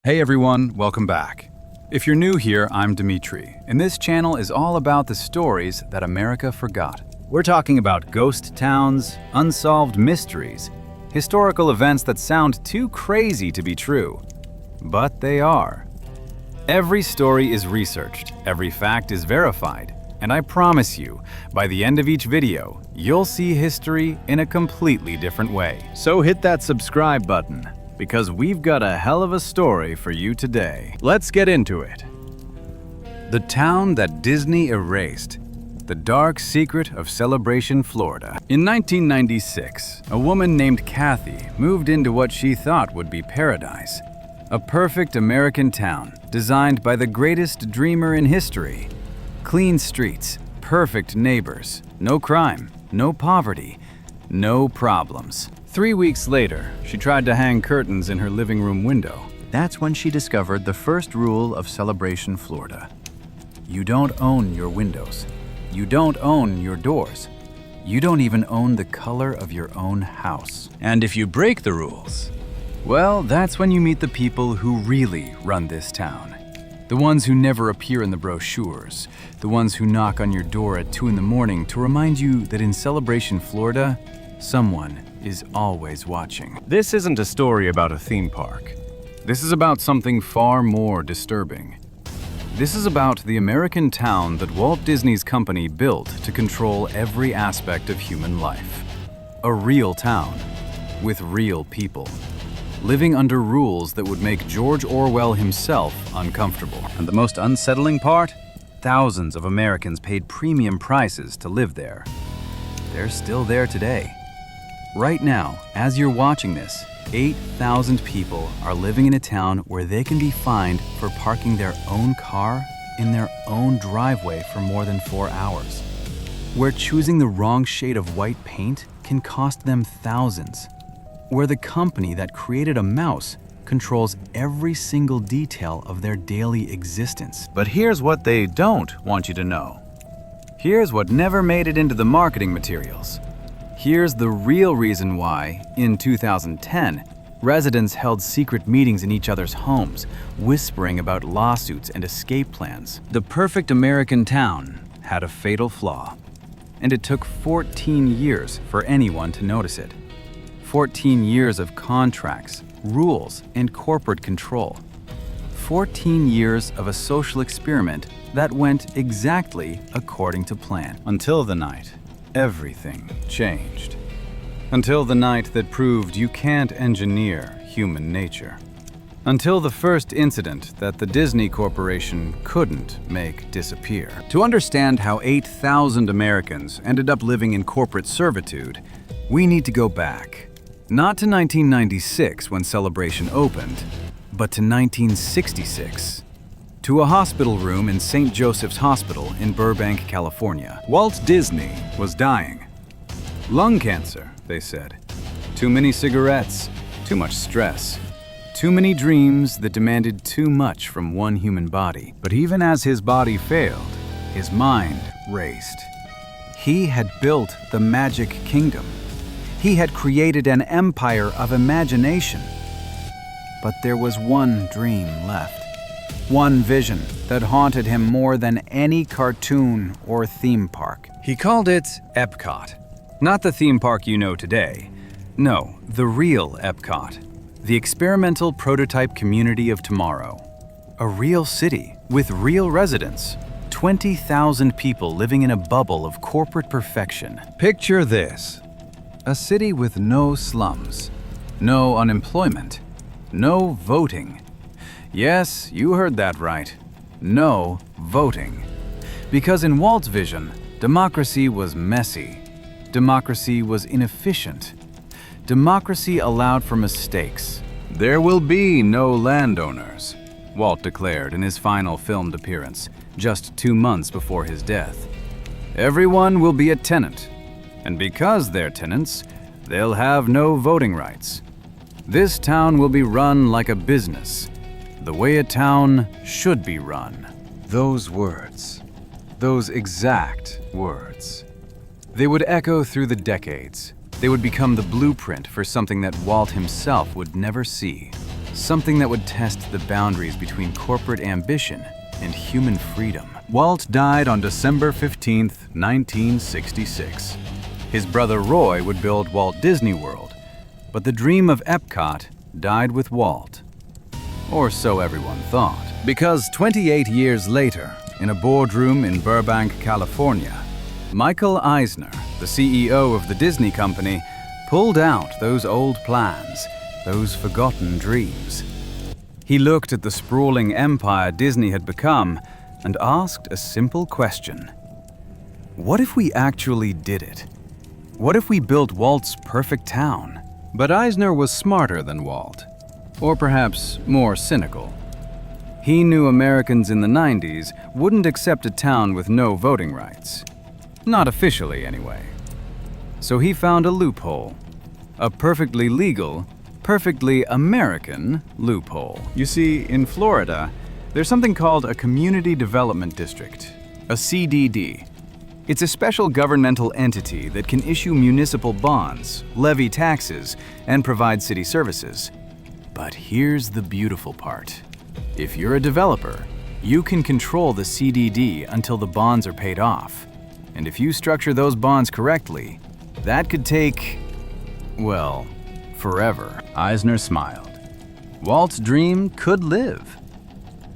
Hey everyone, welcome back. If you're new here, I'm Dimitri, and this channel is all about the stories that America forgot. We're talking about ghost towns, unsolved mysteries, historical events that sound too crazy to be true, but they are. Every story is researched, every fact is verified, and I promise you, by the end of each video, you'll see history in a completely different way. So hit that subscribe button, because we've got a hell of a story for you today. Let's get into it. The town that Disney erased. The dark secret of Celebration, Florida. In 1996, a woman named Kathy moved into what she thought would be paradise. A perfect American town designed by the greatest dreamer in history. Clean streets, perfect neighbors, no crime, no poverty, no problems. 3 weeks later, she tried to hang curtains in her living room window. That's when she discovered the first rule of Celebration, Florida. You don't own your windows. You don't own your doors. You don't even own the color of your own house. And if you break the rules, well, that's when you meet the people who really run this town. The ones who never appear in the brochures. The ones who knock on your door at 2 in the morning to remind you that in Celebration, Florida, someone is always watching. This isn't a story about a theme park. This is about something far more disturbing. This is about the American town that Walt Disney's company built to control every aspect of human life. A real town, with real people, living under rules that would make George Orwell himself uncomfortable. And the most unsettling part? Thousands of Americans paid premium prices to live there. They're still there today. Right now, as you're watching this, 8,000 people are living in a town where they can be fined for parking their own car in their own driveway for more than 4 hours. Where choosing the wrong shade of white paint can cost them thousands. Where the company that created a mouse controls every single detail of their daily existence. But here's what they don't want you to know. Here's what never made it into the marketing materials. Here's the real reason why, in 2010, residents held secret meetings in each other's homes, whispering about lawsuits and escape plans. The perfect American town had a fatal flaw, and it took 14 years for anyone to notice it. 14 years of contracts, rules, and corporate control. 14 years of a social experiment that went exactly according to plan. Until the night everything changed. Until the night that proved you can't engineer human nature. Until the first incident that the Disney Corporation couldn't make disappear. To understand how 8,000 Americans ended up living in corporate servitude, we need to go back. Not to 1996 when Celebration opened, but to 1966. To a hospital room in St. Joseph's Hospital in Burbank, California. Walt Disney was dying. Lung cancer, they said. Too many cigarettes, too much stress. Too many dreams that demanded too much from one human body. But even as his body failed, his mind raced. He had built the Magic Kingdom. He had created an empire of imagination. But there was one dream left. One vision that haunted him more than any cartoon or theme park. He called it Epcot. Not the theme park you know today. No, the real Epcot. The experimental prototype community of tomorrow. A real city with real residents. 20,000 people living in a bubble of corporate perfection. Picture this. A city with no slums, no unemployment, no voting. Yes, you heard that right. No voting. Because in Walt's vision, democracy was messy. Democracy was inefficient. Democracy allowed for mistakes. There will be no landowners, Walt declared in his final filmed appearance, just 2 months before his death. Everyone will be a tenant. And because they're tenants, they'll have no voting rights. This town will be run like a business. The way a town should be run. Those words. Those exact words. They would echo through the decades. They would become the blueprint for something that Walt himself would never see. something that would test the boundaries between corporate ambition and human freedom. Walt died on December 15, 1966. His brother Roy would build Walt Disney World, but the dream of Epcot died with Walt. Or so everyone thought. Because 28 years later, in a boardroom in Burbank, California, Michael Eisner, the CEO of the Disney Company, pulled out those old plans, those forgotten dreams. He looked at the sprawling empire Disney had become and asked a simple question. What if we actually did it? What if we built Walt's perfect town? But Eisner was smarter than Walt, or perhaps more cynical. He knew Americans in the 90s wouldn't accept a town with no voting rights. Not officially, anyway. So he found a loophole. A perfectly legal, perfectly American loophole. You see, in Florida, there's something called a Community Development District, a CDD. It's a special governmental entity that can issue municipal bonds, levy taxes, and provide city services. But here's the beautiful part. If you're a developer, you can control the CDD until the bonds are paid off. And if you structure those bonds correctly, that could take, well, forever. Eisner smiled. Walt's dream could live,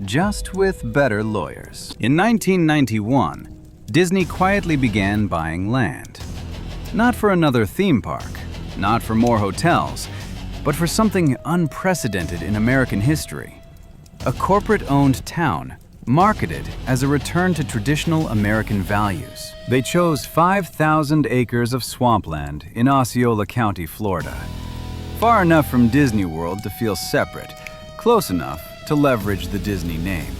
just with better lawyers. In 1991, Disney quietly began buying land. Not for another theme park, not for more hotels, but for something unprecedented in American history. A corporate-owned town, marketed as a return to traditional American values. They chose 5,000 acres of swampland in Osceola County, Florida. Far enough from Disney World to feel separate, close enough to leverage the Disney name.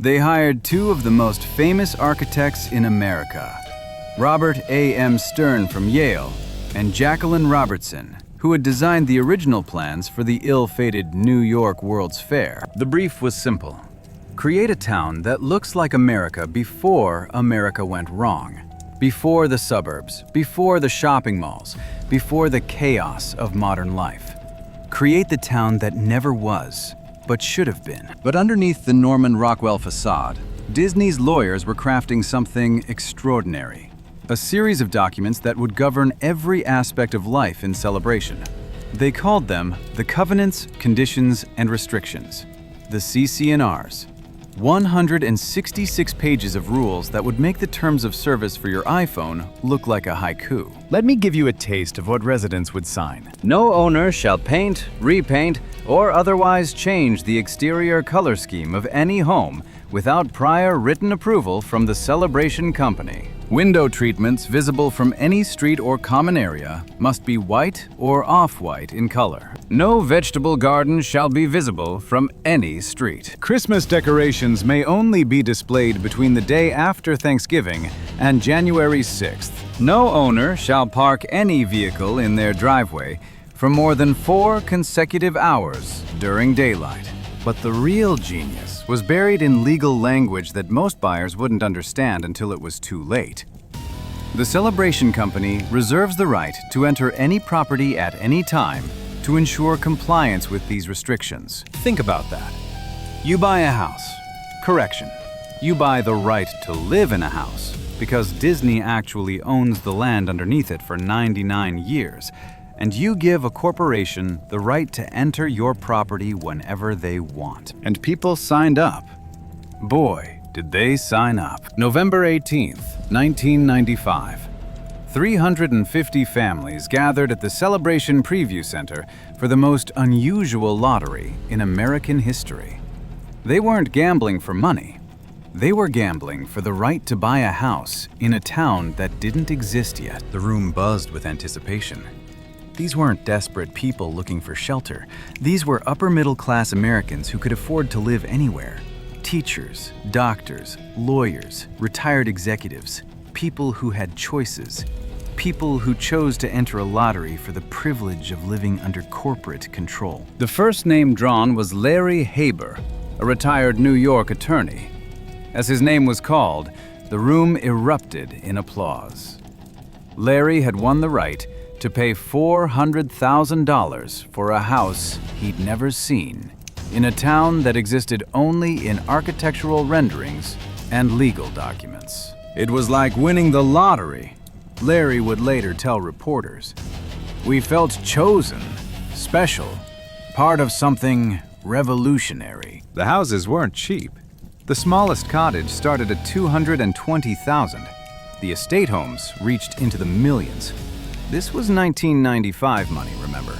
They hired two of the most famous architects in America, Robert A.M. Stern from Yale and Jacqueline Robertson, who had designed the original plans for the ill-fated New York World's Fair. The brief was simple. Create a town that looks like America before America went wrong. Before the suburbs, before the shopping malls, before the chaos of modern life. Create the town that never was, but should have been. But underneath the Norman Rockwell facade, Disney's lawyers were crafting something extraordinary. A series of documents that would govern every aspect of life in Celebration. They called them the Covenants, Conditions, and Restrictions, the CC&Rs. 166 pages of rules that would make the terms of service for your iPhone look like a haiku. Let me give you a taste of what residents would sign. No owner shall paint, repaint, or otherwise change the exterior color scheme of any home without prior written approval from the Celebration Company. Window treatments visible from any street or common area must be white or off-white in color. No vegetable garden shall be visible from any street. Christmas decorations may only be displayed between the day after Thanksgiving and January 6th. No owner shall park any vehicle in their driveway for more than 4 consecutive hours during daylight. But the real genius was buried in legal language that most buyers wouldn't understand until it was too late. The Celebration Company reserves the right to enter any property at any time to ensure compliance with these restrictions. Think about that. You buy a house. Correction. You buy the right to live in a house because Disney actually owns the land underneath it for 99 years. And you give a corporation the right to enter your property whenever they want. And people signed up. Boy, did they sign up. November 18th, 1995. 350 families gathered at the Celebration Preview Center for the most unusual lottery in American history. They weren't gambling for money. They were gambling for the right to buy a house in a town that didn't exist yet. The room buzzed with anticipation. These weren't desperate people looking for shelter. These were upper-middle-class Americans who could afford to live anywhere. Teachers, doctors, lawyers, retired executives, people who had choices, people who chose to enter a lottery for the privilege of living under corporate control. The first name drawn was Larry Haber, a retired New York attorney. As his name was called, the room erupted in applause. Larry had won the right to pay $400,000 for a house he'd never seen in a town that existed only in architectural renderings and legal documents. It was like winning the lottery, Larry would later tell reporters. We felt chosen, special, part of something revolutionary. The houses weren't cheap. The smallest cottage started at $220,000. The estate homes reached into the millions. This was 1995 money, remember?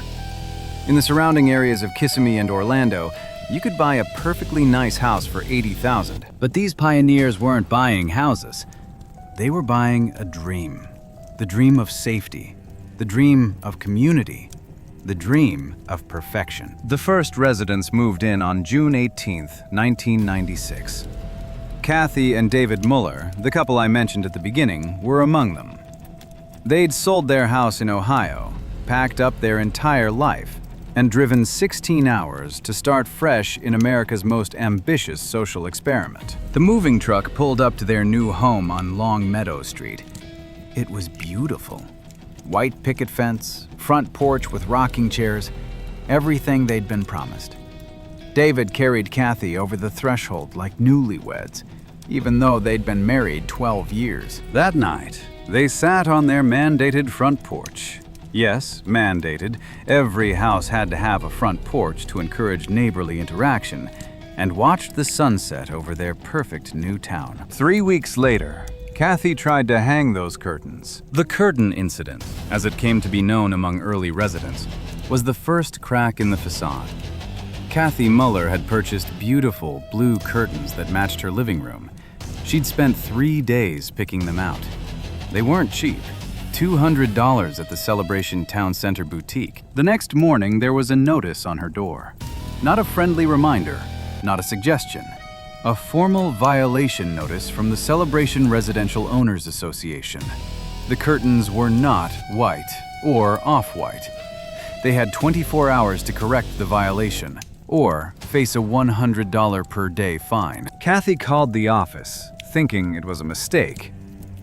In the surrounding areas of Kissimmee and Orlando, you could buy a perfectly nice house for $80,000. But these pioneers weren't buying houses. They were buying a dream. The dream of safety. The dream of community. The dream of perfection. The first residents moved in on June 18, 1996. Kathy and David Muller, the couple I mentioned at the beginning, were among them. They'd sold their house in Ohio, packed up their entire life, and driven 16 hours to start fresh in America's most ambitious social experiment. The moving truck pulled up to their new home on Long Meadow Street. It was beautiful. White picket fence, front porch with rocking chairs, everything they'd been promised. David carried Kathy over the threshold like newlyweds, even though they'd been married 12 years. That night, they sat on their mandated front porch. Yes, mandated. Every house had to have a front porch to encourage neighborly interaction, and watched the sunset over their perfect new town. 3 weeks later, Kathy tried to hang those curtains. The curtain incident, as it came to be known among early residents, was the first crack in the facade. Kathy Muller had purchased beautiful blue curtains that matched her living room. She'd spent 3 days picking them out. They weren't cheap. $200 at the Celebration Town Center boutique. The next morning, there was a notice on her door. Not a friendly reminder, not a suggestion. A formal violation notice from the Celebration Residential Owners Association. The curtains were not white or off-white. They had 24 hours to correct the violation or face a $100 per day fine. Kathy called the office, thinking it was a mistake.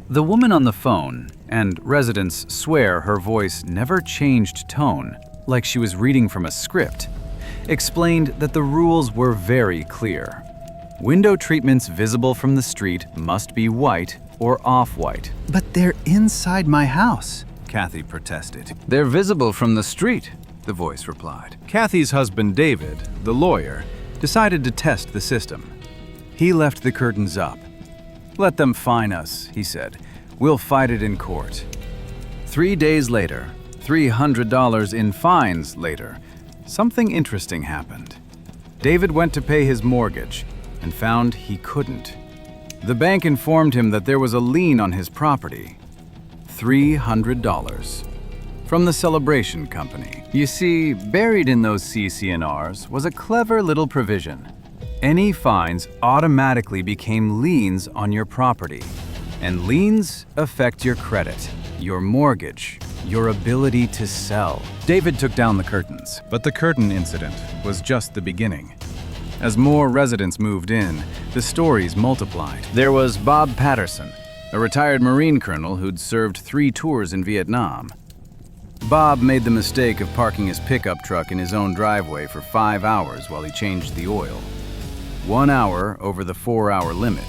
The woman on the phone, and residents swear her voice never changed tone, like she was reading from a script, explained that the rules were very clear. Window treatments visible from the street must be white or off-white. But they're inside my house, Kathy protested. They're visible from the street, the voice replied. Kathy's husband David, the lawyer, decided to test the system. He left the curtains up. Let them fine us, he said. We'll fight it in court. 3 days later, $300 in fines later, something interesting happened. David went to pay his mortgage and found he couldn't. The bank informed him that there was a lien on his property. $300 from the Celebration Company. You see, buried in those CC&Rs was a clever little provision. Any fines automatically became liens on your property. And liens affect your credit, your mortgage, your ability to sell. David took down the curtains, but the curtain incident was just the beginning. As more residents moved in, the stories multiplied. There was Bob Patterson, a retired Marine colonel who'd served 3 tours in Vietnam. Bob made the mistake of parking his pickup truck in his own driveway for 5 hours while he changed the oil. 1 hour over the 4-hour limit.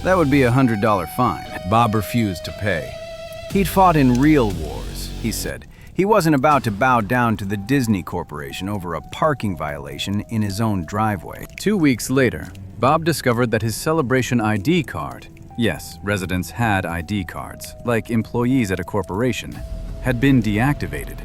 That would be a $100 fine. Bob refused to pay. He'd fought in real wars, he said. He wasn't about to bow down to the Disney Corporation over a parking violation in his own driveway. 2 weeks later, Bob discovered that his Celebration ID card, yes, residents had ID cards, like employees at a corporation, had been deactivated.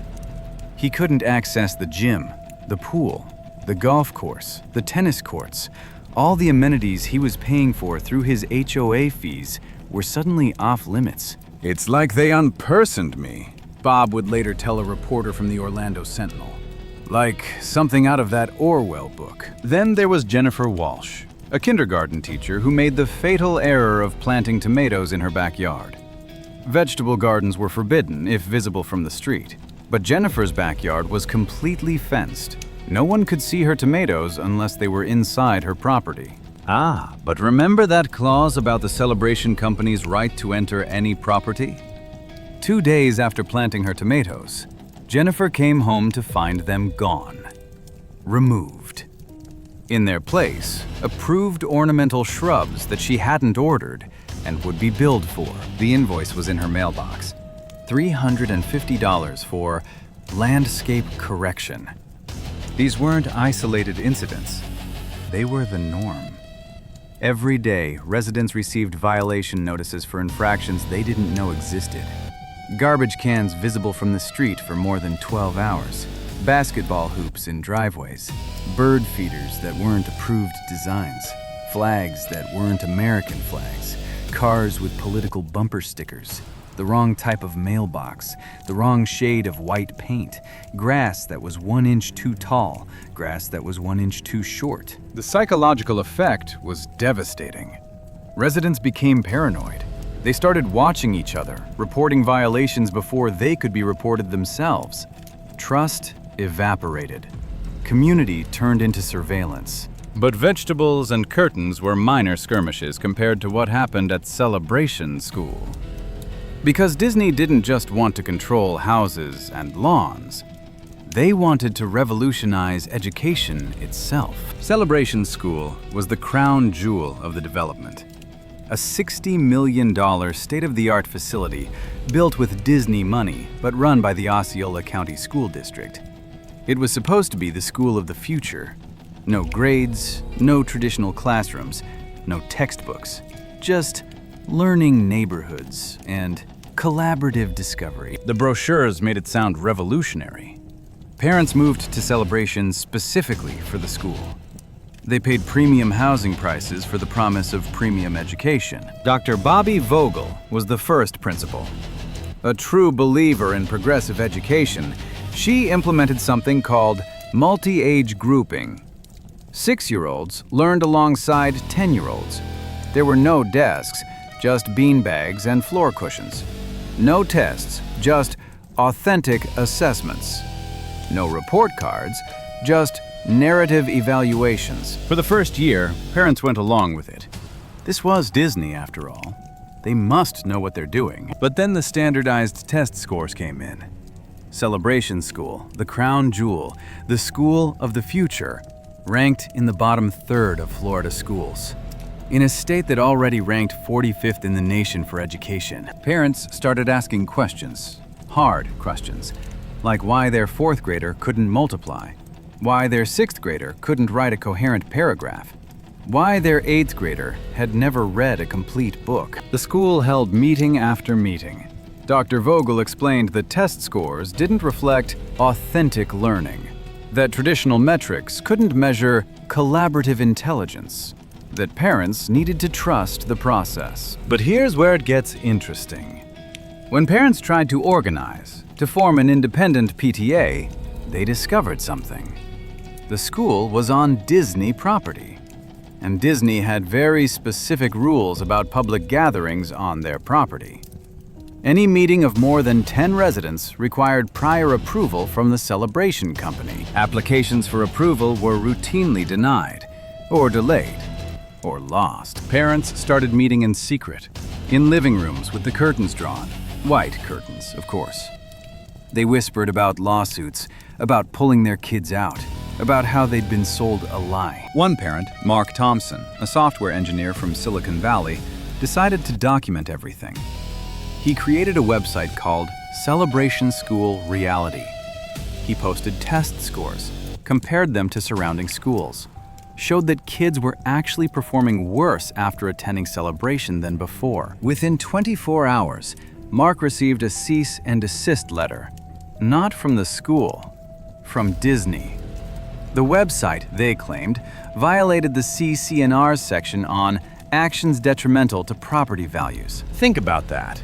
He couldn't access the gym, the pool, the golf course, the tennis courts. All the amenities he was paying for through his HOA fees were suddenly off limits. It's like they unpersoned me, Bob would later tell a reporter from the Orlando Sentinel. Like something out of that Orwell book. Then there was Jennifer Walsh, a kindergarten teacher who made the fatal error of planting tomatoes in her backyard. Vegetable gardens were forbidden if visible from the street, but Jennifer's backyard was completely fenced. No one could see her tomatoes unless they were inside her property. Ah, but remember that clause about the Celebration Company's right to enter any property? 2 days after planting her tomatoes, Jennifer came home to find them gone. Removed. In their place, approved ornamental shrubs that she hadn't ordered and would be billed for. The invoice was in her mailbox. $350 for landscape correction. These weren't isolated incidents. They were the norm. Every day, residents received violation notices for infractions they didn't know existed. Garbage cans visible from the street for more than 12 hours. Basketball hoops in driveways. Bird feeders that weren't approved designs. Flags that weren't American flags. Cars with political bumper stickers. The wrong type of mailbox, the wrong shade of white paint, grass that was 1 inch too tall, grass that was 1 inch too short. The psychological effect was devastating. Residents became paranoid. They started watching each other, reporting violations before they could be reported themselves. Trust evaporated. Community turned into surveillance. But vegetables and curtains were minor skirmishes compared to what happened at Celebration School. Because Disney didn't just want to control houses and lawns, they wanted to revolutionize education itself. Celebration School was the crown jewel of the development. A $60 million state-of-the-art facility built with Disney money, but run by the Osceola County School District. It was supposed to be the school of the future. No grades, no traditional classrooms, no textbooks, just learning neighborhoods and collaborative discovery. The brochures made it sound revolutionary. Parents moved to Celebration specifically for the school. They paid premium housing prices for the promise of premium education. Dr. Bobby Vogel was the first principal. A true believer in progressive education, she implemented something called multi-age grouping. 6-year-olds learned alongside 10-year-olds. There were no desks, just beanbags and floor cushions. No tests, just authentic assessments. No report cards, just narrative evaluations. For the first year, parents went along with it. This was Disney, after all. They must know what they're doing. But then the standardized test scores came in. Celebration School, the crown jewel, the school of the future, ranked in the bottom third of Florida schools. In a state that already ranked 45th in the nation for education, parents started asking questions, hard questions, like why their 4th grader couldn't multiply, why their 6th grader couldn't write a coherent paragraph, why their 8th grader had never read a complete book. The school held meeting after meeting. Dr. Vogel explained that test scores didn't reflect authentic learning, that traditional metrics couldn't measure collaborative intelligence, that parents needed to trust the process. But here's where it gets interesting. When parents tried to organize, to form an independent PTA, they discovered something. The school was on Disney property, and Disney had very specific rules about public gatherings on their property. Any meeting of more than 10 residents required prior approval from the Celebration Company. Applications for approval were routinely denied, or delayed, or lost. Parents started meeting in secret, in living rooms with the curtains drawn. White curtains, of course. They whispered about lawsuits, about pulling their kids out, about how they'd been sold a lie. One parent, Mark Thompson, a software engineer from Silicon Valley, decided to document everything. He created a website called Celebration School Reality. He posted test scores, compared them to surrounding schools, showed that kids were actually performing worse after attending Celebration than before. Within 24 hours, Mark received a cease and desist letter, not from the school, from Disney. The website, they claimed, violated the CC&R section on actions detrimental to property values. Think about that.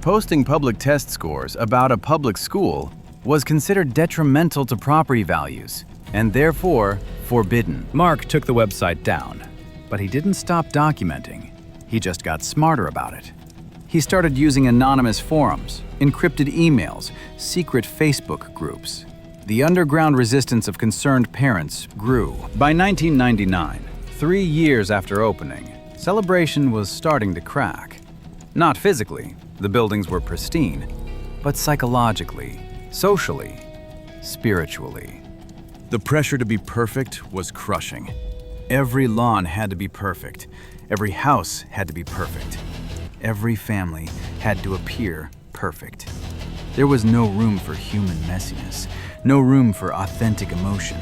Posting public test scores about a public school was considered detrimental to property values, and therefore forbidden. Mark took the website down, but he didn't stop documenting. He just got smarter about it. He started using anonymous forums, encrypted emails, secret Facebook groups. The underground resistance of concerned parents grew. By 1999, 3 years after opening, Celebration was starting to crack. Not physically, the buildings were pristine, but psychologically, socially, spiritually. The pressure to be perfect was crushing. Every lawn had to be perfect. Every house had to be perfect. Every family had to appear perfect. There was no room for human messiness, no room for authentic emotion.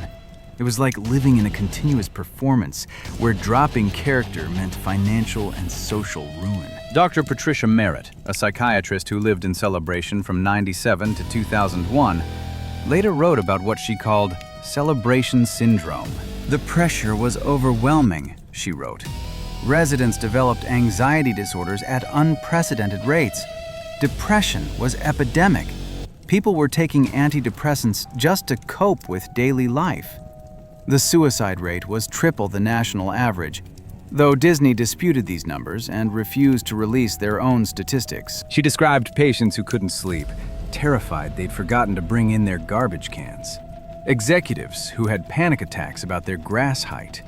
It was like living in a continuous performance where dropping character meant financial and social ruin. Dr. Patricia Merritt, a psychiatrist who lived in Celebration from '97 to 2001, later wrote about what she called celebration syndrome. The pressure was overwhelming, she wrote. Residents developed anxiety disorders at unprecedented rates. Depression was epidemic. People were taking antidepressants just to cope with daily life. The suicide rate was triple the national average, though Disney disputed these numbers and refused to release their own statistics. She described patients who couldn't sleep, terrified they'd forgotten to bring in their garbage cans. Executives who had panic attacks about their grass height.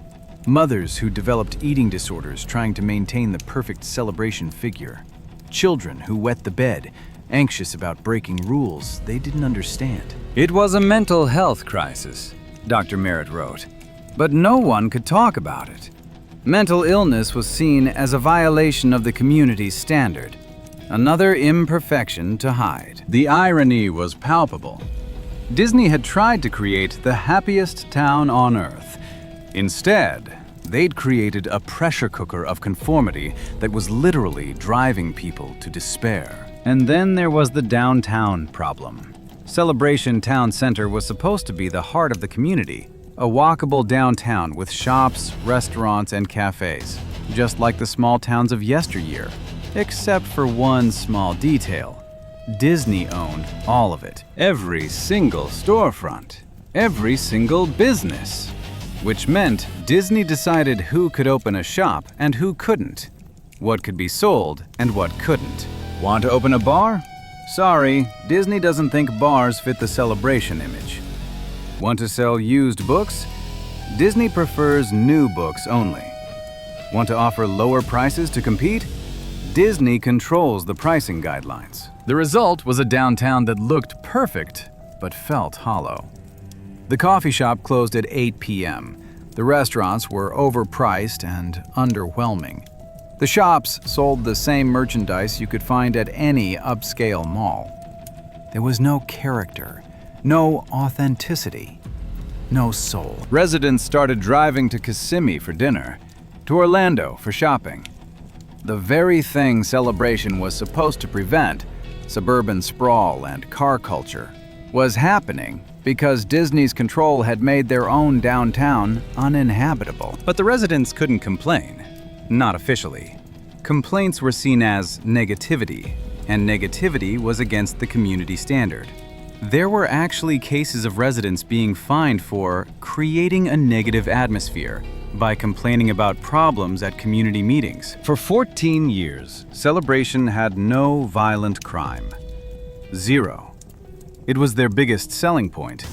Mothers who developed eating disorders trying to maintain the perfect celebration figure. Children who wet the bed, anxious about breaking rules they didn't understand. It was a mental health crisis, Dr. Merritt wrote, but no one could talk about it. Mental illness was seen as a violation of the community's standard, another imperfection to hide. The irony was palpable. Disney had tried to create the happiest town on Earth. Instead, they'd created a pressure cooker of conformity that was literally driving people to despair. And then there was the downtown problem. Celebration Town Center was supposed to be the heart of the community, a walkable downtown with shops, restaurants, and cafes, just like the small towns of yesteryear, except for one small detail. Disney owned all of it, every single storefront, every single business, which meant Disney decided who could open a shop and who couldn't, what could be sold and what couldn't. Want to open a bar? Sorry, Disney doesn't think bars fit the celebration image. Want to sell used books? Disney prefers new books only. Want to offer lower prices to compete? Disney controls the pricing guidelines. The result was a downtown that looked perfect, but felt hollow. The coffee shop closed at 8 p.m. The restaurants were overpriced and underwhelming. The shops sold the same merchandise you could find at any upscale mall. There was no character, no authenticity, no soul. Residents started driving to Kissimmee for dinner, to Orlando for shopping. The very thing Celebration was supposed to prevent, suburban sprawl and car culture, was happening because Disney's control had made their own downtown uninhabitable. But the residents couldn't complain, not officially. Complaints were seen as negativity, and negativity was against the community standard. There were actually cases of residents being fined for creating a negative atmosphere by complaining about problems at community meetings. For 14 years, Celebration had no violent crime. Zero. It was their biggest selling point.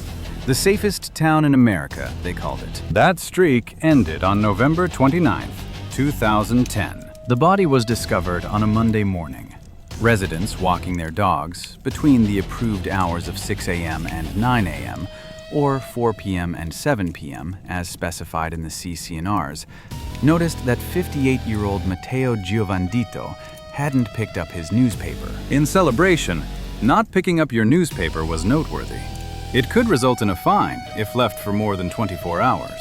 The safest town in America, they called it. That streak ended on November 29th, 2010. The body was discovered on a Monday morning. Residents walking their dogs between the approved hours of 6 a.m. and 9 a.m., or 4 p.m. and 7 p.m., as specified in the CC&Rs, noticed that 58-year-old Matteo Giovandito hadn't picked up his newspaper. In Celebration, not picking up your newspaper was noteworthy. It could result in a fine if left for more than 24 hours.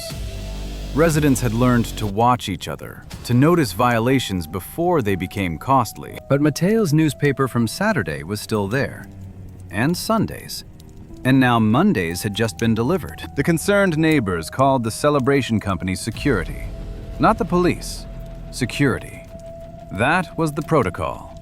Residents had learned to watch each other, to notice violations before they became costly. But Matteo's newspaper from Saturday was still there, and Sundays. And now Mondays had just been delivered. The concerned neighbors called the Celebration Company security. Not the police. Security. That was the protocol.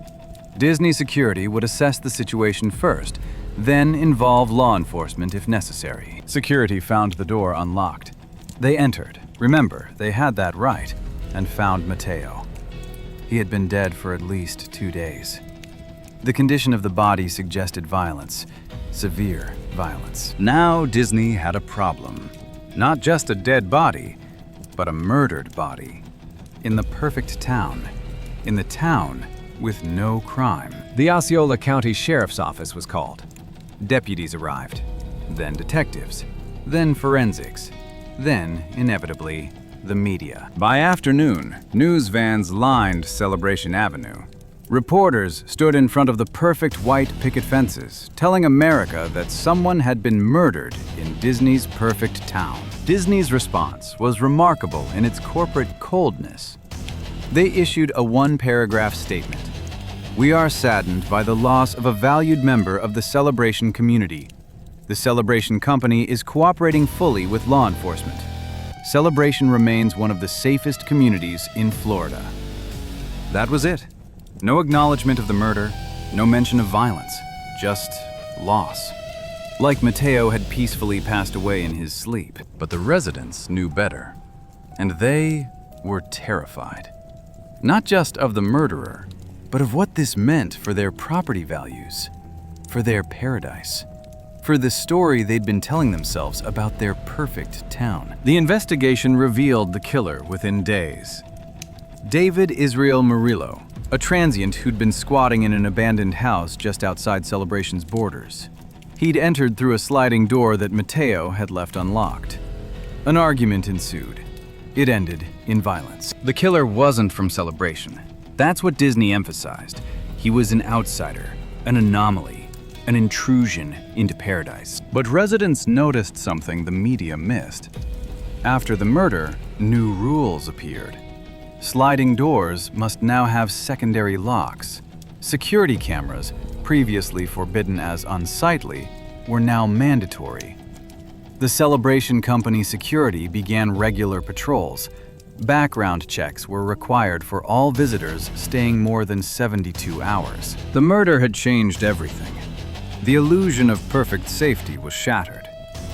Disney security would assess the situation first, then involve law enforcement if necessary. Security found the door unlocked. They entered. Remember, they had that right, and found Matteo. He had been dead for at least 2 days. The condition of the body suggested violence, severe violence. Now Disney had a problem. Not just a dead body, but a murdered body. In the perfect town. In the town with no crime. The Osceola County Sheriff's Office was called. Deputies arrived, then detectives, then forensics, then, inevitably, the media. By afternoon, news vans lined Celebration Avenue. Reporters stood in front of the perfect white picket fences, telling America that someone had been murdered in Disney's perfect town. Disney's response was remarkable in its corporate coldness. They issued a one-paragraph statement. "We are saddened by the loss of a valued member of the Celebration community. The Celebration Company is cooperating fully with law enforcement. Celebration remains one of the safest communities in Florida." That was it. No acknowledgement of the murder, no mention of violence, just loss. Like Mateo had peacefully passed away in his sleep. But the residents knew better, and they were terrified. Not just of the murderer, but of what this meant for their property values, for their paradise, for the story they'd been telling themselves about their perfect town. The investigation revealed the killer within days. David Israel Murillo, a transient who'd been squatting in an abandoned house just outside Celebration's borders. He'd entered through a sliding door that Mateo had left unlocked. An argument ensued. It ended in violence. The killer wasn't from Celebration. That's what Disney emphasized. He was an outsider, an anomaly, an intrusion into paradise. But residents noticed something the media missed. After the murder, new rules appeared. Sliding doors must now have secondary locks. Security cameras, previously forbidden as unsightly, were now mandatory. The Celebration Company security began regular patrols. Background checks were required for all visitors staying more than 72 hours. The murder had changed everything. The illusion of perfect safety was shattered,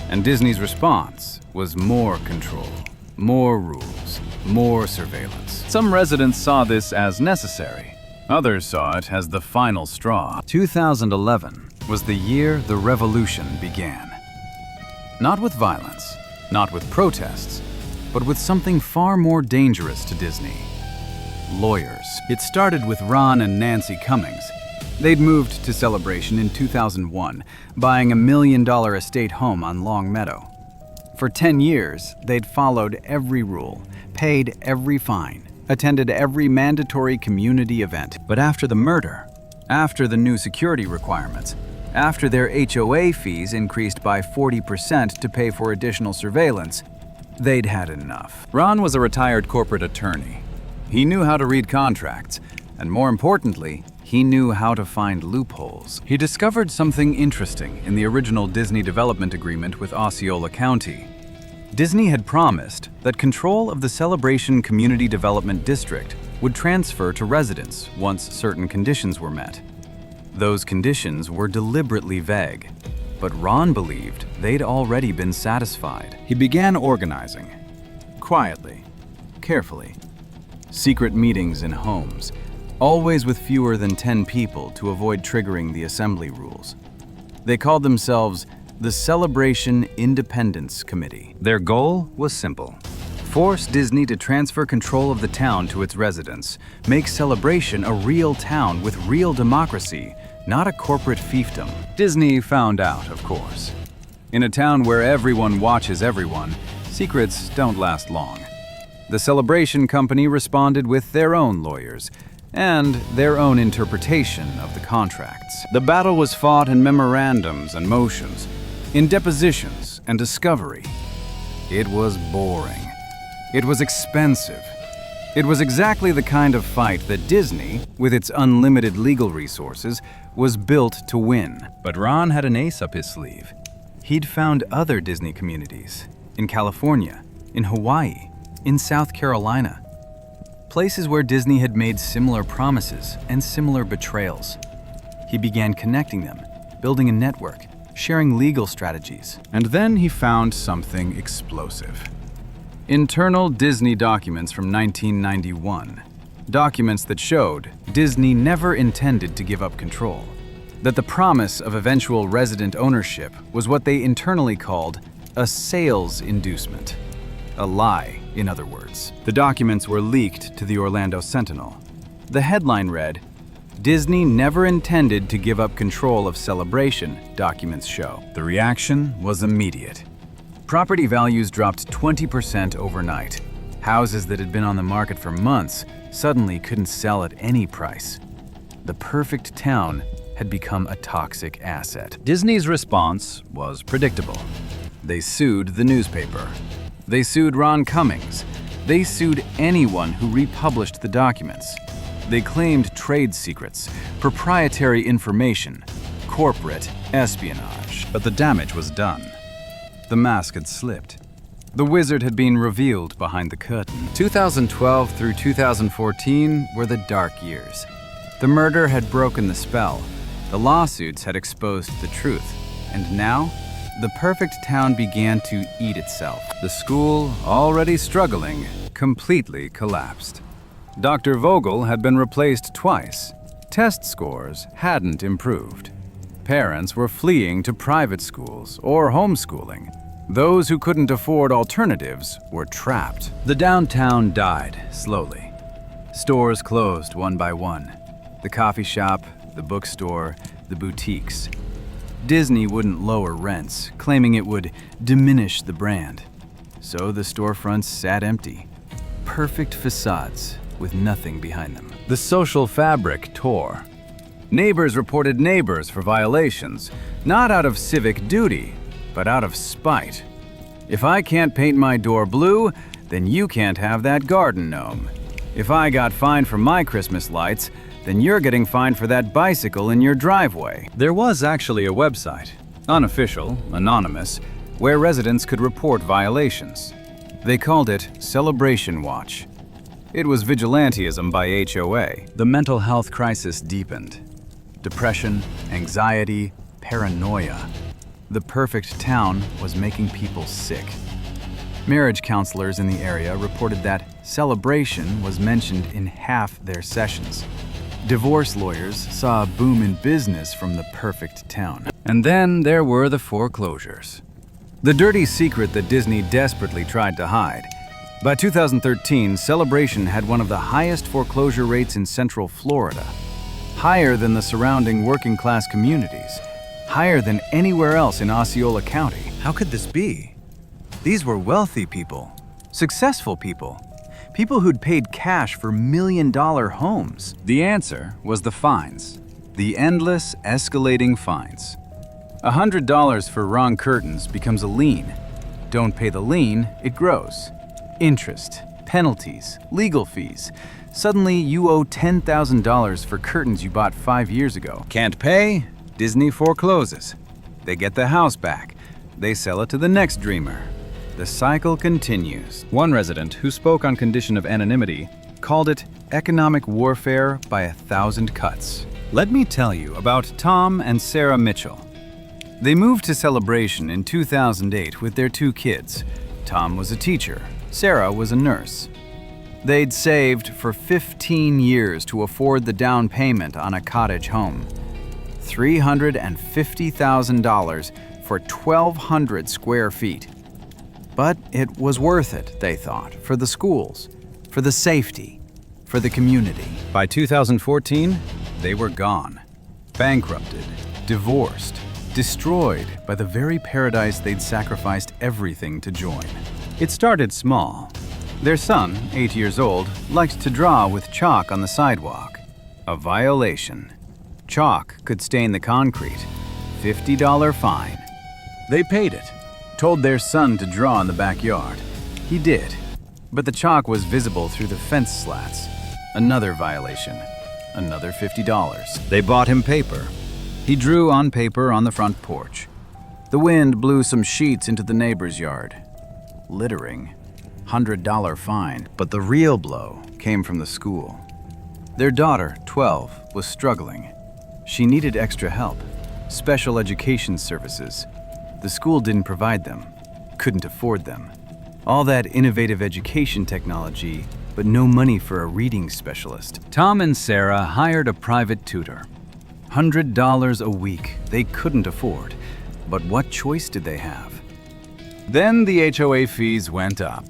and Disney's response was more control, more rules, more surveillance. Some residents saw this as necessary. Others saw it as the final straw. 2011 was the year the revolution began. Not with violence, not with protests, but with something far more dangerous to Disney. Lawyers. It started with Ron and Nancy Cummings. They'd moved to Celebration in 2001, buying a $1 million estate home on Long Meadow. For 10 years, they'd followed every rule, paid every fine, attended every mandatory community event. But after the murder, after the new security requirements, after their HOA fees increased by 40% to pay for additional surveillance, they'd had enough. Ron was a retired corporate attorney. He knew how to read contracts, and more importantly, he knew how to find loopholes. He discovered something interesting in the original Disney development agreement with Osceola County. Disney had promised that control of the Celebration Community Development District would transfer to residents once certain conditions were met. Those conditions were deliberately vague, but Ron believed they'd already been satisfied. He began organizing, quietly, carefully. Secret meetings in homes, always with fewer than 10 people to avoid triggering the assembly rules. They called themselves the Celebration Independence Committee. Their goal was simple: force Disney to transfer control of the town to its residents, make Celebration a real town with real democracy, not a corporate fiefdom. Disney found out, of course. In a town where everyone watches everyone, secrets don't last long. The Celebration Company responded with their own lawyers and their own interpretation of the contracts. The battle was fought in memorandums and motions, in depositions and discovery. It was boring. It was expensive. It was exactly the kind of fight that Disney, with its unlimited legal resources, was built to win. But Ron had an ace up his sleeve. He'd found other Disney communities, in California, in Hawaii, in South Carolina. Places where Disney had made similar promises and similar betrayals. He began connecting them, building a network, sharing legal strategies. And then he found something explosive. Internal Disney documents from 1991. Documents that showed Disney never intended to give up control. That the promise of eventual resident ownership was what they internally called a sales inducement. A lie, in other words. The documents were leaked to the Orlando Sentinel. The headline read, Disney never intended to give up control of Celebration, documents show. The reaction was immediate. Property values dropped 20% overnight. Houses that had been on the market for months suddenly couldn't sell at any price. The perfect town had become a toxic asset. Disney's response was predictable. They sued the newspaper. They sued Ron Cummings. They sued anyone who republished the documents. They claimed trade secrets, proprietary information, corporate espionage. But the damage was done. The mask had slipped. The wizard had been revealed behind the curtain. 2012 through 2014 were the dark years. The murder had broken the spell. The lawsuits had exposed the truth. And now, the perfect town began to eat itself. The school, already struggling, completely collapsed. Dr. Vogel had been replaced twice. Test scores hadn't improved. Parents were fleeing to private schools or homeschooling. Those who couldn't afford alternatives were trapped. The downtown died slowly. Stores closed one by one. The coffee shop, the bookstore, the boutiques. Disney wouldn't lower rents, claiming it would diminish the brand. So the storefronts sat empty. Perfect facades with nothing behind them. The social fabric tore. Neighbors reported neighbors for violations, not out of civic duty, but out of spite. If I can't paint my door blue, then you can't have that garden gnome. If I got fined for my Christmas lights, then you're getting fined for that bicycle in your driveway. There was actually a website, unofficial, anonymous, where residents could report violations. They called it Celebration Watch. It was vigilantism by HOA. The mental health crisis deepened. Depression, anxiety, paranoia. The perfect town was making people sick. Marriage counselors in the area reported that celebration was mentioned in half their sessions. Divorce lawyers saw a boom in business from the perfect town. And then there were the foreclosures. The dirty secret that Disney desperately tried to hide. By 2013, Celebration had one of the highest foreclosure rates in Central Florida, higher than the surrounding working-class communities, higher than anywhere else in Osceola County. How could this be? These were wealthy people, successful people, people who'd paid cash for million-dollar homes. The answer was the fines, the endless, escalating fines. $100 for wrong curtains becomes a lien. Don't pay the lien, it grows. Interest, penalties, legal fees. Suddenly, you owe $10,000 for curtains you bought 5 years ago. Can't pay? Disney forecloses. They get the house back. They sell it to the next dreamer. The cycle continues. One resident, who spoke on condition of anonymity, called it economic warfare by 1,000 cuts. Let me tell you about Tom and Sarah Mitchell. They moved to Celebration in 2008 with their 2 kids. Tom was a teacher. Sarah was a nurse. They'd saved for 15 years to afford the down payment on a cottage home. $350,000 for 1,200 square feet. But it was worth it, they thought, for the schools, for the safety, for the community. By 2014, they were gone. Bankrupted, divorced, destroyed by the very paradise they'd sacrificed everything to join. It started small. Their son, 8 years old, liked to draw with chalk on the sidewalk. A violation. Chalk could stain the concrete. $50 fine. They paid it. Told their son to draw in the backyard. He did. But the chalk was visible through the fence slats. Another violation. Another $50. They bought him paper. He drew on paper on the front porch. The wind blew some sheets into the neighbor's yard. Littering. $100 fine. But the real blow came from the school. Their daughter, 12, was struggling. She needed extra help. Special education services. The school didn't provide them. Couldn't afford them. All that innovative education technology, but no money for a reading specialist. Tom and Sarah hired a private tutor. $100 a week they couldn't afford. But what choice did they have? Then the HOA fees went up.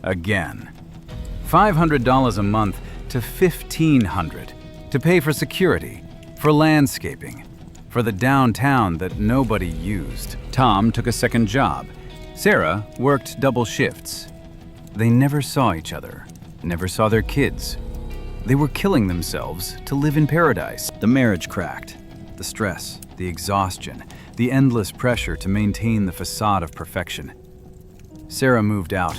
Again. $500 a month to $1,500. to pay for security, for landscaping, for the downtown that nobody used. Tom took a second job. Sarah worked double shifts. They never saw each other, never saw their kids. They were killing themselves to live in paradise. The marriage cracked. The stress, the exhaustion, the endless pressure to maintain the facade of perfection. Sarah moved out,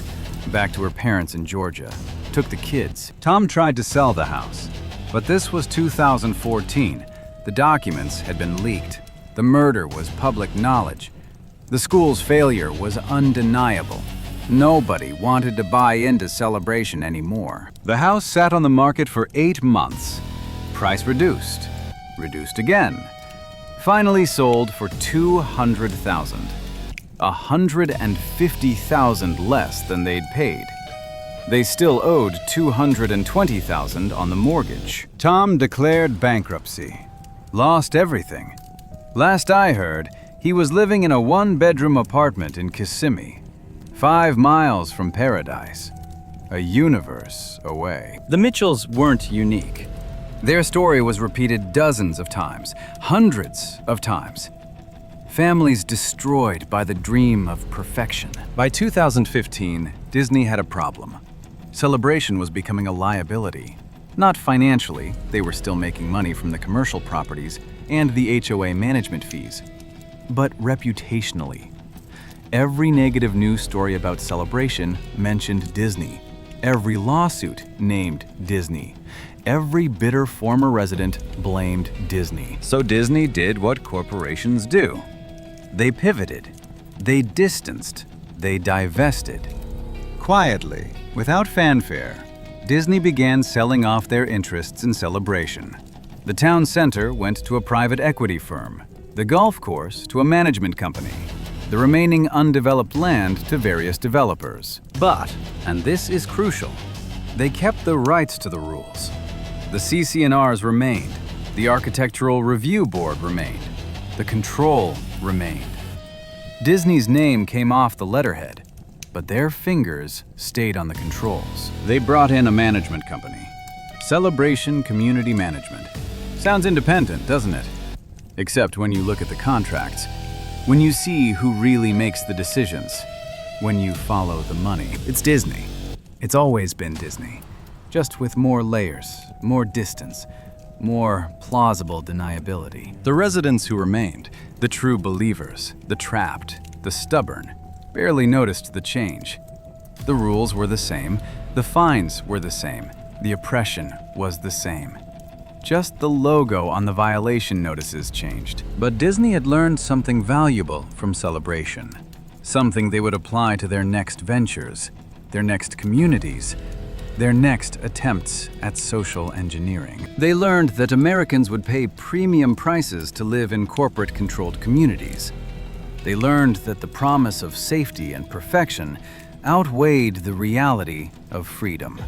back to her parents in Georgia, took the kids. Tom tried to sell the house, but this was 2014. The documents had been leaked. The murder was public knowledge. The school's failure was undeniable. Nobody wanted to buy into Celebration anymore. The house sat on the market for 8 months. Price reduced. Reduced again. Finally sold for $200,000. $150,000 less than they'd paid. They still owed $220,000 on the mortgage. Tom declared bankruptcy. Lost everything. Last I heard, he was living in a one-bedroom apartment in Kissimmee, 5 miles from paradise, a universe away. The Mitchells weren't unique. Their story was repeated dozens of times, hundreds of times. Families destroyed by the dream of perfection. By 2015, Disney had a problem. Celebration was becoming a liability. Not financially, they were still making money from the commercial properties and the HOA management fees, but reputationally. Every negative news story about Celebration mentioned Disney. Every lawsuit named Disney. Every bitter former resident blamed Disney. So Disney did what corporations do. They pivoted. They distanced. They divested. Quietly, without fanfare, Disney began selling off their interests in Celebration. The town center went to a private equity firm, the golf course to a management company, the remaining undeveloped land to various developers. But, and this is crucial, they kept the rights to the rules. The CC&Rs remained, the Architectural Review Board remained, the control remained. Disney's name came off the letterhead, but their fingers stayed on the controls. They brought in a management company, Celebration Community Management. Sounds independent, doesn't it? Except when you look at the contracts, when you see who really makes the decisions, when you follow the money. It's Disney. It's always been Disney, just with more layers, more distance, more plausible deniability. The residents who remained, the true believers, the trapped, the stubborn, barely noticed the change. The rules were the same, the fines were the same, the oppression was the same. Just the logo on the violation notices changed. But Disney had learned something valuable from Celebration, something they would apply to their next ventures, their next communities, their next attempts at social engineering. They learned that Americans would pay premium prices to live in corporate-controlled communities. They learned that the promise of safety and perfection outweighed the reality of freedom.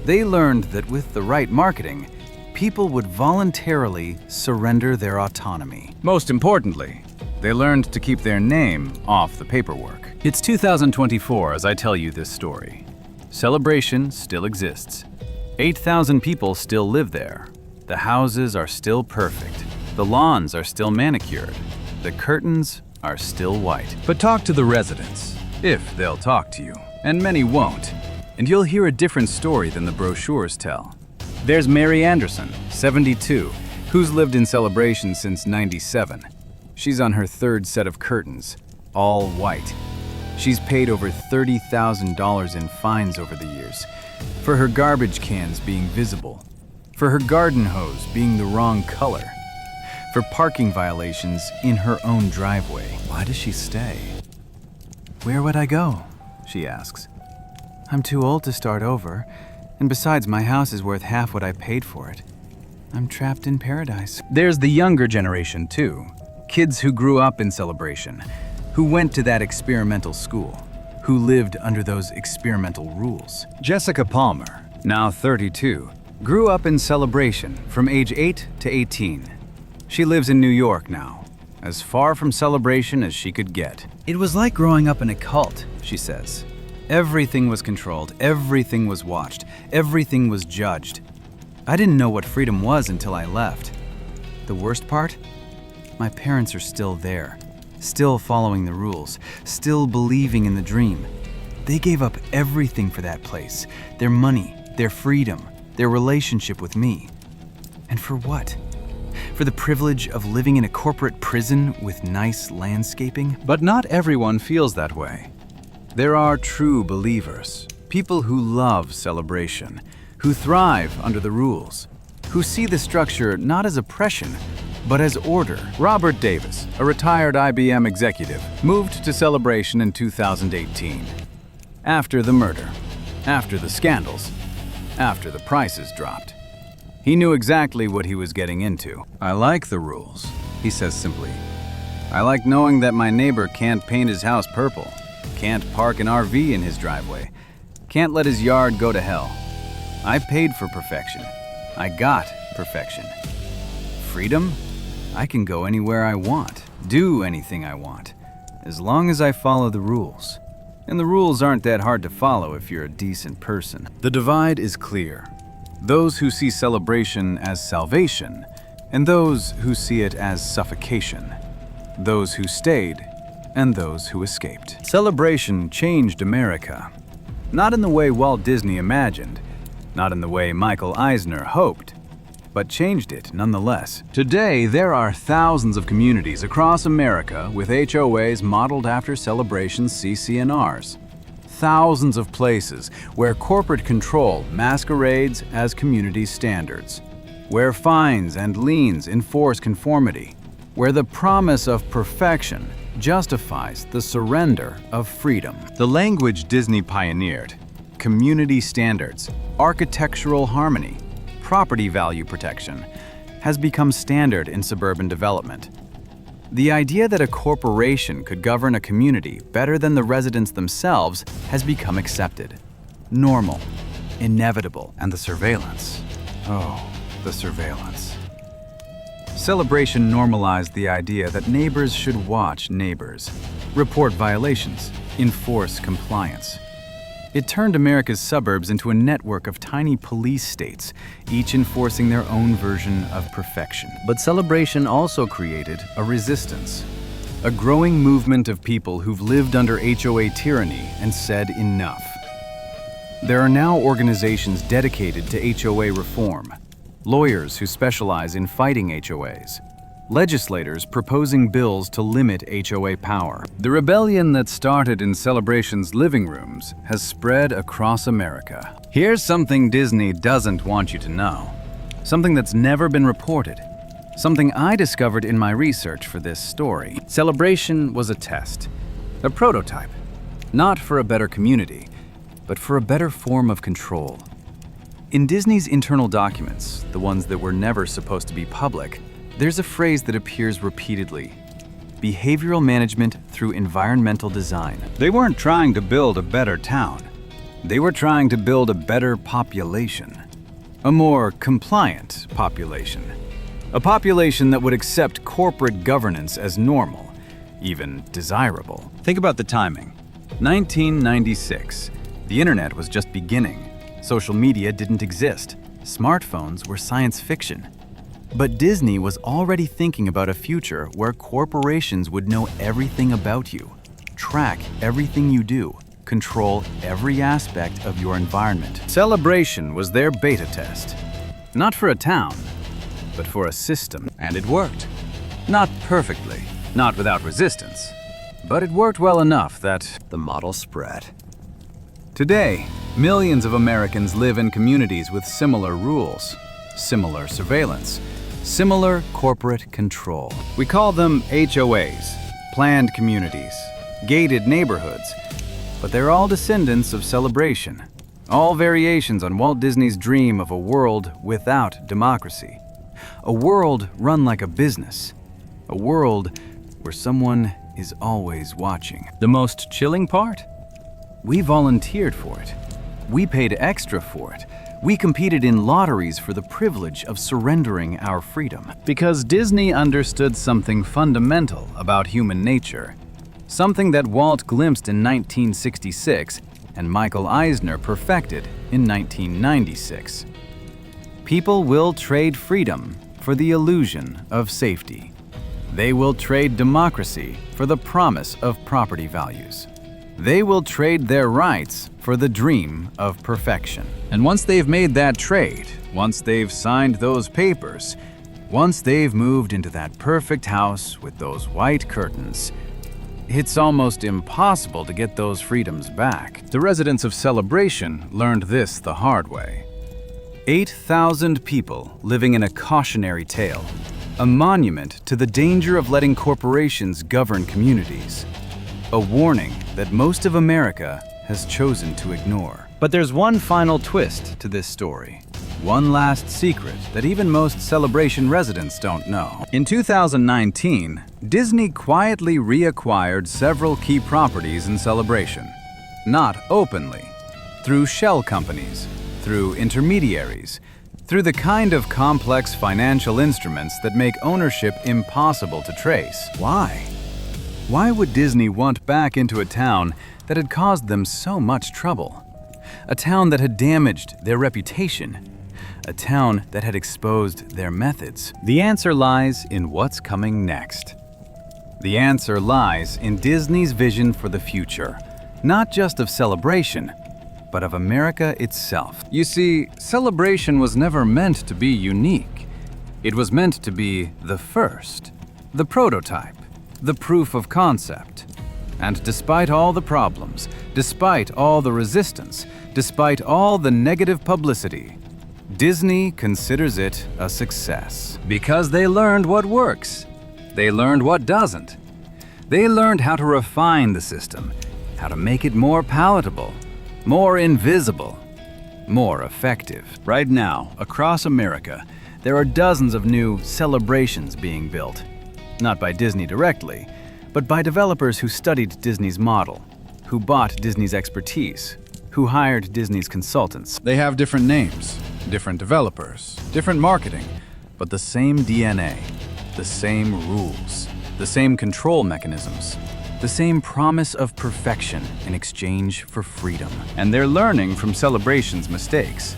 They learned that with the right marketing, people would voluntarily surrender their autonomy. Most importantly, they learned to keep their name off the paperwork. It's 2024 as I tell you this story. Celebration still exists. 8,000 people still live there. The houses are still perfect. The lawns are still manicured. The curtains are still white. But talk to the residents, if they'll talk to you. And many won't. And you'll hear a different story than the brochures tell. There's Mary Anderson, 72, who's lived in Celebration since '97. She's on her 3rd set of curtains, all white. She's paid over $30,000 in fines over the years, for her garbage cans being visible, for her garden hose being the wrong color, for parking violations in her own driveway. Why does she stay? Where would I go? She asks. I'm too old to start over, and besides, my house is worth half what I paid for it. I'm trapped in paradise. There's the younger generation, too. Kids who grew up in Celebration, who went to that experimental school, who lived under those experimental rules. Jessica Palmer, now 32, grew up in Celebration from age 8 to 18. She lives in New York now, as far from Celebration as she could get. It was like growing up in a cult, she says. Everything was controlled, everything was watched, everything was judged. I didn't know what freedom was until I left. The worst part? My parents are still there, still following the rules, still believing in the dream. They gave up everything for that place, their money, their freedom, their relationship with me. And for what? For the privilege of living in a corporate prison with nice landscaping? But not everyone feels that way. There are true believers, people who love celebration, who thrive under the rules, who see the structure not as oppression, but as order. Robert Davis, a retired IBM executive, moved to Celebration in 2018. After the murder, after the scandals, after the prices dropped. He knew exactly what he was getting into. I like the rules, he says simply. I like knowing that my neighbor can't paint his house purple, can't park an RV in his driveway, can't let his yard go to hell. I paid for perfection. I got perfection. Freedom? I can go anywhere I want, do anything I want, as long as I follow the rules. And the rules aren't that hard to follow if you're a decent person. The divide is clear. Those who see celebration as salvation, and those who see it as suffocation. Those who stayed, and those who escaped. Celebration changed America. Not in the way Walt Disney imagined, not in the way Michael Eisner hoped, but changed it nonetheless. Today, there are thousands of communities across America with HOAs modeled after Celebration's CC&Rs. Thousands of places where corporate control masquerades as community standards, where fines and liens enforce conformity, where the promise of perfection justifies the surrender of freedom. The language Disney pioneered, community standards, architectural harmony, property value protection, has become standard in suburban development. The idea that a corporation could govern a community better than the residents themselves has become accepted, normal, inevitable. And the surveillance. Oh, the surveillance. Celebration normalized the idea that neighbors should watch neighbors, report violations, enforce compliance. It turned America's suburbs into a network of tiny police states, each enforcing their own version of perfection. But Celebration also created a resistance, a growing movement of people who've lived under HOA tyranny and said enough. There are now organizations dedicated to HOA reform, lawyers who specialize in fighting HOAs, legislators proposing bills to limit HOA power. The rebellion that started in Celebration's living rooms has spread across America. Here's something Disney doesn't want you to know. Something that's never been reported. Something I discovered in my research for this story. Celebration was a test, a prototype, not for a better community, but for a better form of control. In Disney's internal documents, the ones that were never supposed to be public, there's a phrase that appears repeatedly: behavioral management through environmental design. They weren't trying to build a better town. They were trying to build a better population. A more compliant population. A population that would accept corporate governance as normal, even desirable. Think about the timing. 1996. The internet was just beginning. Social media didn't exist. Smartphones were science fiction. But Disney was already thinking about a future where corporations would know everything about you, track everything you do, control every aspect of your environment. Celebration was their beta test. Not for a town, but for a system. And it worked. Not perfectly, not without resistance, but it worked well enough that the model spread. Today, millions of Americans live in communities with similar rules, similar surveillance, similar corporate control. We call them HOAs, planned communities, gated neighborhoods, but they're all descendants of Celebration, all variations on Walt Disney's dream of a world without democracy, a world run like a business, a world where someone is always watching. The most chilling part? We volunteered for it. We paid extra for it. We competed in lotteries for the privilege of surrendering our freedom. Because Disney understood something fundamental about human nature. Something that Walt glimpsed in 1966 and Michael Eisner perfected in 1996. People will trade freedom for the illusion of safety. They will trade democracy for the promise of property values. They will trade their rights for the dream of perfection. And once they've made that trade, once they've signed those papers, once they've moved into that perfect house with those white curtains, it's almost impossible to get those freedoms back. The residents of Celebration learned this the hard way. 8,000 people living in a cautionary tale, a monument to the danger of letting corporations govern communities, a warning that most of America has chosen to ignore. But there's one final twist to this story. One last secret that even most Celebration residents don't know. In 2019, Disney quietly reacquired several key properties in Celebration. Not openly, through shell companies, through intermediaries, through the kind of complex financial instruments that make ownership impossible to trace. Why? Why would Disney want back into a town that had caused them so much trouble? A town that had damaged their reputation? A town that had exposed their methods? The answer lies in what's coming next. The answer lies in Disney's vision for the future, not just of Celebration, but of America itself. You see, Celebration was never meant to be unique. It was meant to be the first, the prototype, the proof of concept. And despite all the problems, despite all the resistance, despite all the negative publicity, Disney considers it a success. Because they learned what works. They learned what doesn't. They learned how to refine the system, how to make it more palatable, more invisible, more effective. Right now, across America, there are dozens of new Celebrations being built. Not by Disney directly, but by developers who studied Disney's model, who bought Disney's expertise, who hired Disney's consultants. They have different names, different developers, different marketing, but the same DNA, the same rules, the same control mechanisms, the same promise of perfection in exchange for freedom. And they're learning from Celebration's mistakes.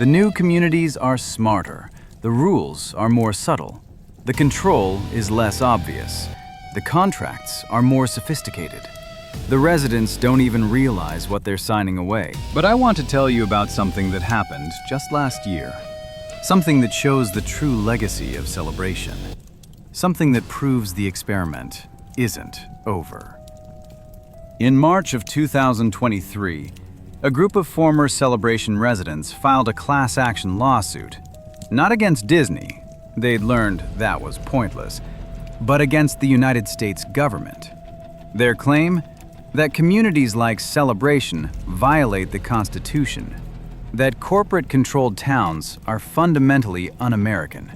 The new communities are smarter, the rules are more subtle, the control is less obvious, the contracts are more sophisticated. The residents don't even realize what they're signing away. But I want to tell you about something that happened just last year. Something that shows the true legacy of Celebration. Something that proves the experiment isn't over. In March of 2023, a group of former Celebration residents filed a class action lawsuit, not against Disney, they'd learned that was pointless, but against the United States government. Their claim? That communities like Celebration violate the Constitution, that corporate-controlled towns are fundamentally un-American,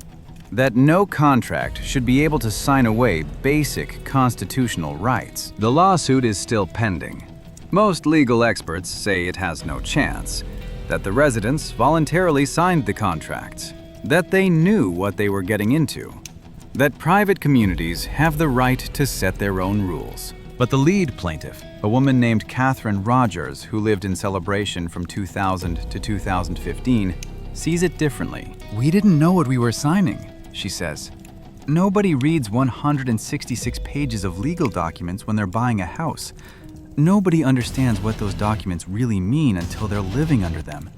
that no contract should be able to sign away basic constitutional rights. The lawsuit is still pending. Most legal experts say it has no chance, that the residents voluntarily signed the contracts, that they knew what they were getting into, that private communities have the right to set their own rules. But the lead plaintiff, a woman named Catherine Rogers, who lived in Celebration from 2000 to 2015, sees it differently. "We didn't know what we were signing," she says. "Nobody reads 166 pages of legal documents when they're buying a house. Nobody understands what those documents really mean until they're living under them.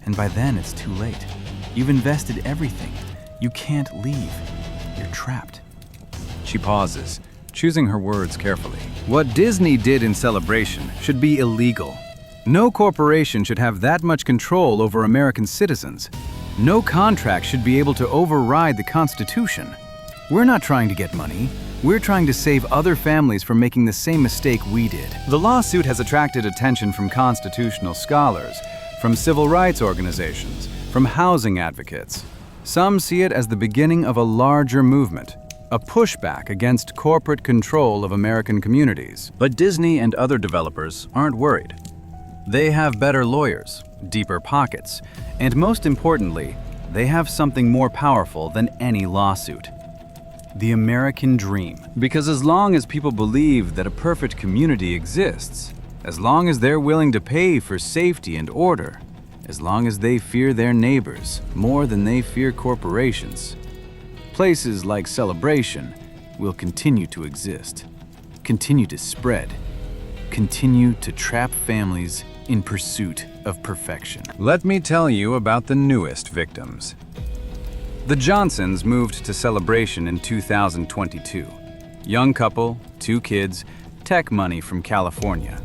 And by then it's too late. You've invested everything. You can't leave. You're trapped." She pauses, choosing her words carefully. What Disney did in Celebration should be illegal. No corporation should have that much control over American citizens. No contract should be able to override the Constitution. We're not trying to get money. We're trying to save other families from making the same mistake we did. The lawsuit has attracted attention from constitutional scholars, from civil rights organizations, from housing advocates. Some see it as the beginning of a larger movement, a pushback against corporate control of American communities. But Disney and other developers aren't worried. They have better lawyers, deeper pockets, and most importantly, they have something more powerful than any lawsuit: the American dream. Because as long as people believe that a perfect community exists, as long as they're willing to pay for safety and order, as long as they fear their neighbors more than they fear corporations. Places like Celebration will continue to exist, continue to spread, continue to trap families in pursuit of perfection. Let me tell you about the newest victims. The Johnsons moved to Celebration in 2022. Young couple, 2 kids, tech money from California.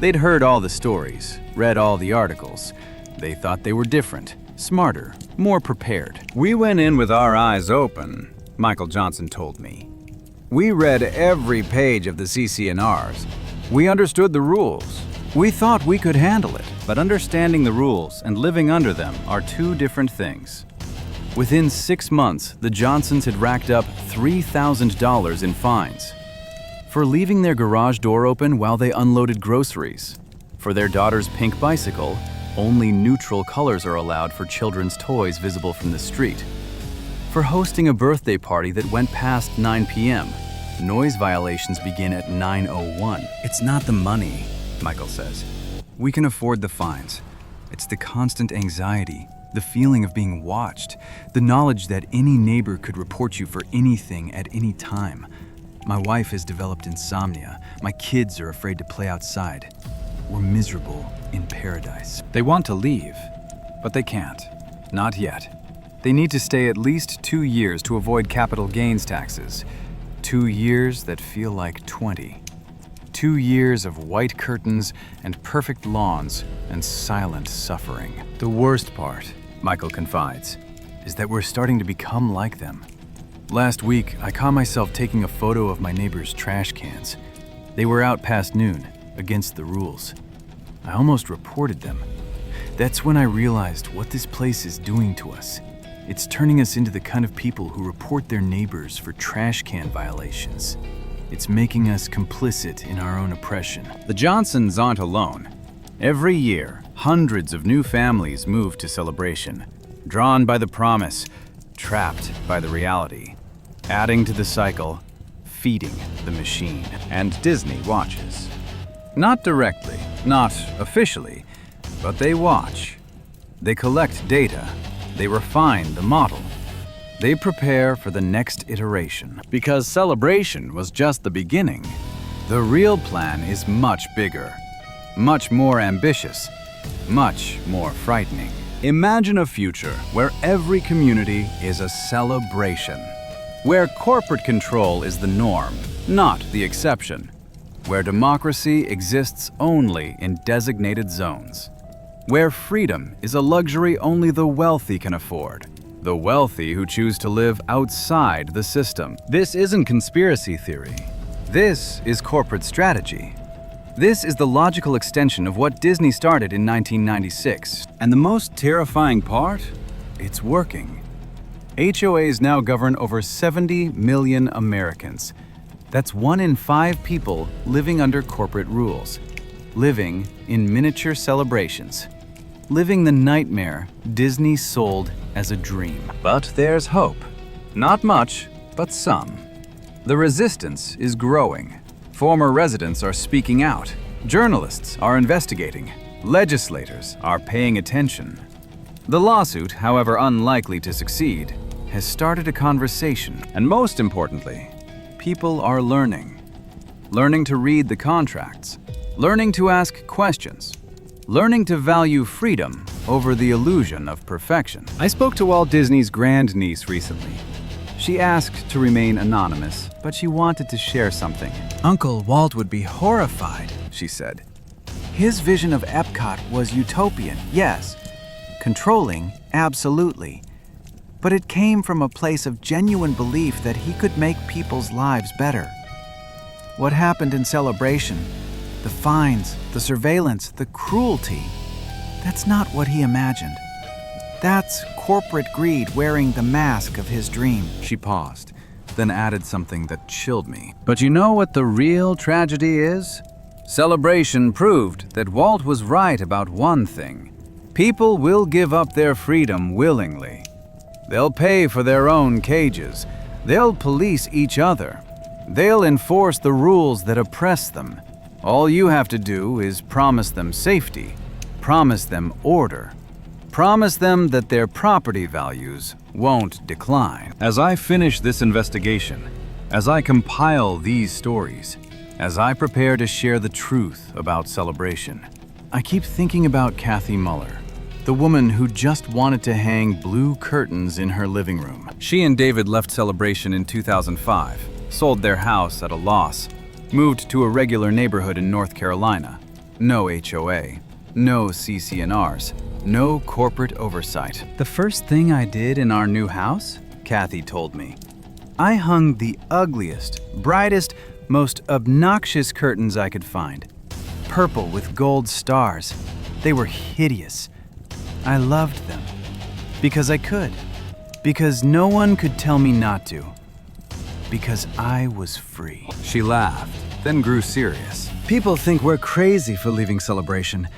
They'd heard all the stories, read all the articles. They thought they were different, smarter, more prepared. We went in with our eyes open, Michael Johnson told me. We read every page of the CC&Rs. We understood the rules. We thought we could handle it, but understanding the rules and living under them are 2 different things. Within 6 months, the Johnsons had racked up $3,000 in fines for leaving their garage door open while they unloaded groceries. For their daughter's pink bicycle, only neutral colors are allowed for children's toys visible from the street. For hosting a birthday party that went past 9 p.m., noise violations begin at 9:01. It's not the money, Michael says. We can afford the fines. It's the constant anxiety, the feeling of being watched, the knowledge that any neighbor could report you for anything at any time. My wife has developed insomnia. My kids are afraid to play outside. We're miserable in paradise. They want to leave, but they can't. Not yet. They need to stay at least 2 years to avoid capital gains taxes. 2 years that feel like 20. 2 years of white curtains and perfect lawns and silent suffering. The worst part, Michael confides, is that we're starting to become like them. Last week, I caught myself taking a photo of my neighbor's trash cans. They were out past noon, against the rules. I almost reported them. That's when I realized what this place is doing to us. It's turning us into the kind of people who report their neighbors for trash can violations. It's making us complicit in our own oppression. The Johnsons aren't alone. Every year, hundreds of new families move to Celebration, drawn by the promise, trapped by the reality, adding to the cycle, feeding the machine. And Disney watches. Not directly, not officially, but they watch. They collect data. They refine the model. They prepare for the next iteration. Because Celebration was just the beginning, the real plan is much bigger, much more ambitious, much more frightening. Imagine a future where every community is a celebration, where corporate control is the norm, not the exception, where democracy exists only in designated zones, where freedom is a luxury only the wealthy can afford, the wealthy who choose to live outside the system. This isn't conspiracy theory. This is corporate strategy. This is the logical extension of what Disney started in 1996. And the most terrifying part? It's working. HOAs now govern over 70 million Americans. That's 1 in 5 people living under corporate rules, living in miniature celebrations, living the nightmare Disney sold as a dream. But there's hope. Not much, but some. The resistance is growing. Former residents are speaking out. Journalists are investigating. Legislators are paying attention. The lawsuit, however unlikely to succeed, has started a conversation. And most importantly, people are learning. Learning to read the contracts. Learning to ask questions. Learning to value freedom over the illusion of perfection. I spoke to Walt Disney's grandniece recently. She asked to remain anonymous, but she wanted to share something. Uncle Walt would be horrified, she said. His vision of Epcot was utopian, yes. Controlling, absolutely. But it came from a place of genuine belief that he could make people's lives better. What happened in Celebration, the fines, the surveillance, the cruelty, that's not what he imagined. That's corporate greed wearing the mask of his dream. She paused, then added something that chilled me. But you know what the real tragedy is? Celebration proved that Walt was right about one thing. People will give up their freedom willingly. They'll pay for their own cages. They'll police each other. They'll enforce the rules that oppress them. All you have to do is promise them safety, promise them order, Promise them that their property values won't decline. As I finish this investigation, as I compile these stories, as I prepare to share the truth about Celebration, I keep thinking about Kathy Muller, the woman who just wanted to hang blue curtains in her living room. She and David left Celebration in 2005, sold their house at a loss, moved to a regular neighborhood in North Carolina. No HOA, no CCNRs, no corporate oversight. The first thing I did in our new house, Kathy told me, I hung the ugliest, brightest, most obnoxious curtains I could find. Purple with gold stars. They were hideous. I loved them. Because I could. Because no one could tell me not to. Because I was free. She laughed, then grew serious. People think we're crazy for leaving Celebration.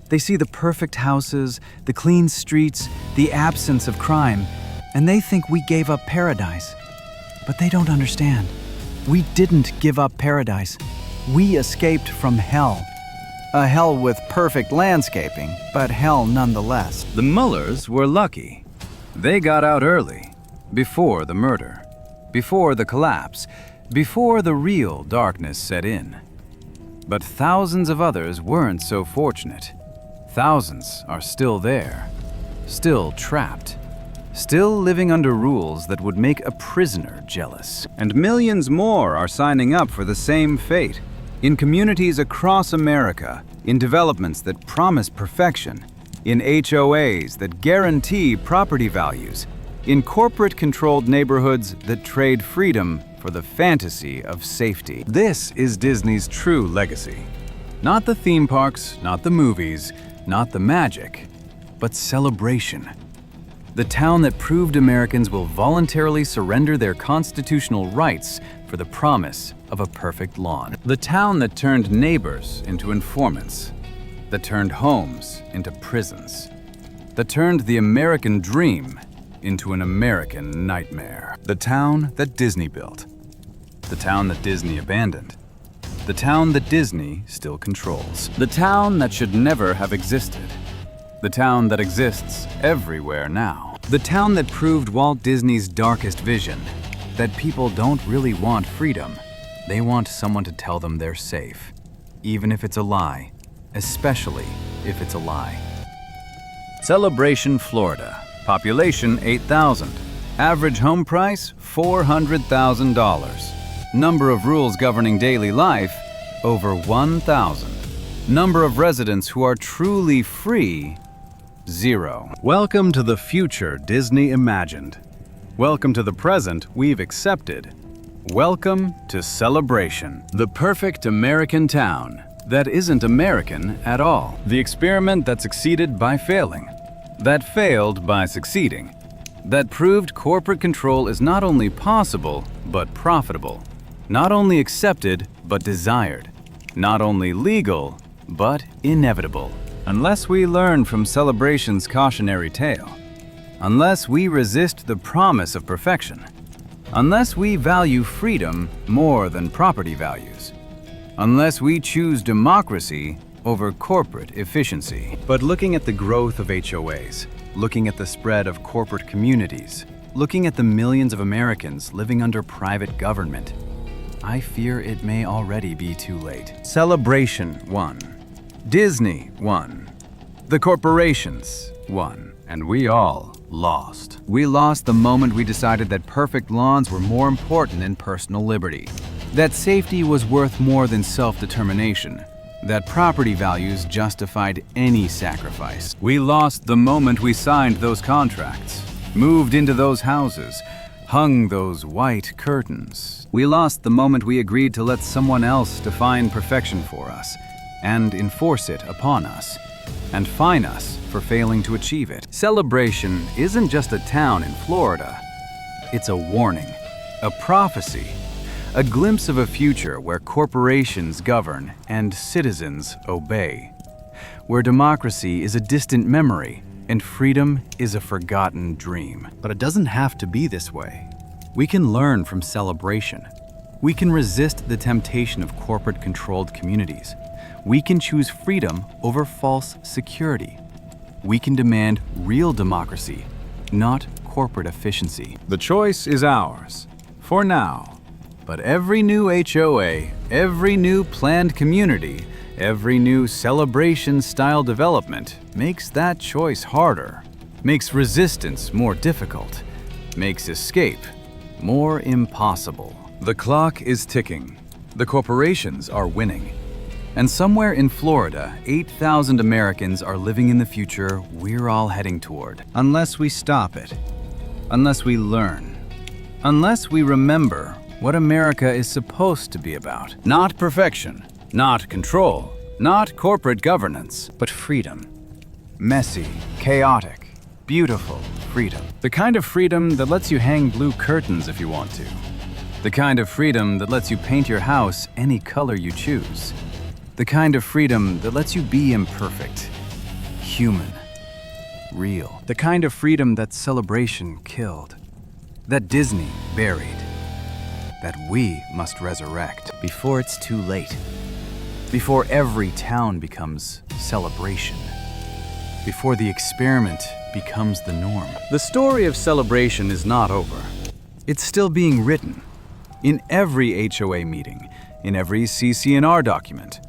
They see the perfect houses, the clean streets, the absence of crime, and they think we gave up paradise. But they don't understand. We didn't give up paradise. We escaped from hell. A hell with perfect landscaping, but hell nonetheless. The Mullers were lucky. They got out early, before the murder, before the collapse, before the real darkness set in. But thousands of others weren't so fortunate. Thousands are still there, still trapped, still living under rules that would make a prisoner jealous. And millions more are signing up for the same fate, in communities across America, in developments that promise perfection, in HOAs that guarantee property values, in corporate-controlled neighborhoods that trade freedom for the fantasy of safety. This is Disney's true legacy. Not the theme parks, not the movies, not the magic, but Celebration. The town that proved Americans will voluntarily surrender their constitutional rights for the promise of a perfect lawn. The town that turned neighbors into informants, that turned homes into prisons, that turned the American dream into an American nightmare. The town that Disney built, the town that Disney abandoned, the town that Disney still controls, the town that should never have existed, the town that exists everywhere now, the town that proved Walt Disney's darkest vision, that people don't really want freedom. They want someone to tell them they're safe, even if it's a lie, especially if it's a lie. Celebration, Florida. Population 8,000. Average home price $400,000. Number of rules governing daily life over 1,000. Number of residents who are truly free 0. Welcome to the future Disney imagined. Welcome to the present we've accepted. Welcome to Celebration, the perfect American town that isn't American at all. The experiment that succeeded by failing, that failed by succeeding, that proved corporate control is not only possible, but profitable, not only accepted, but desired, not only legal, but inevitable. Unless we learn from Celebration's cautionary tale, unless we resist the promise of perfection, unless we value freedom more than property values, unless we choose democracy over corporate efficiency. But looking at the growth of HOAs, looking at the spread of corporate communities, looking at the millions of Americans living under private government, I fear it may already be too late. Celebration won. Disney won. The corporations won. And we all lost. We lost the moment we decided that perfect lawns were more important than personal liberty, that safety was worth more than self-determination, that property values justified any sacrifice. We lost the moment we signed those contracts, moved into those houses, hung those white curtains. We lost the moment we agreed to let someone else define perfection for us and enforce it upon us, and fine us for failing to achieve it. Celebration isn't just a town in Florida. It's a warning, a prophecy, a glimpse of a future where corporations govern and citizens obey, where democracy is a distant memory and freedom is a forgotten dream. But it doesn't have to be this way. We can learn from Celebration. We can resist the temptation of corporate-controlled communities. We can choose freedom over false security. we can demand real democracy, not corporate efficiency. The choice is ours, for now. But every new HOA, every new planned community, every new celebration-style development makes that choice harder, makes resistance more difficult, makes escape more impossible. The clock is ticking. The corporations are winning. And somewhere in Florida, 8,000 Americans are living in the future we're all heading toward. Unless we stop it. Unless we learn. Unless we remember what America is supposed to be about. Not perfection, not control, not corporate governance, but freedom. Messy, chaotic, beautiful freedom. The kind of freedom that lets you hang blue curtains if you want to. The kind of freedom that lets you paint your house any color you choose. The kind of freedom that lets you be imperfect, human, real. The kind of freedom that celebration killed, that Disney buried, that we must resurrect before it's too late, before every town becomes celebration, before the experiment becomes the norm. The story of celebration is not over. It's still being written. In every HOA meeting, in every CC&R document,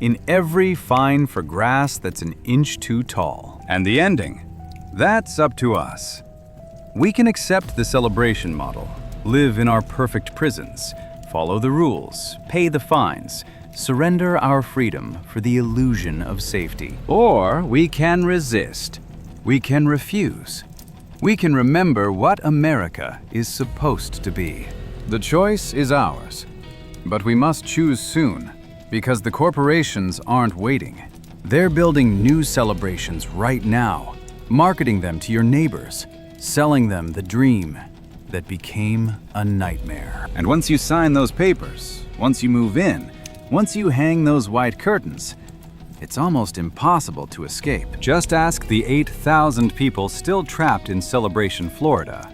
in every fine for grass that's an inch too tall. And the ending, that's up to us. We can accept the celebration model, live in our perfect prisons, follow the rules, pay the fines, surrender our freedom for the illusion of safety. Or we can resist. We can refuse. We can remember what America is supposed to be. The choice is ours, but we must choose soon, because the corporations aren't waiting. They're building new celebrations right now, marketing them to your neighbors, selling them the dream that became a nightmare. And once you sign those papers, once you move in, once you hang those white curtains, it's almost impossible to escape. Just ask the 8,000 people still trapped in Celebration, Florida,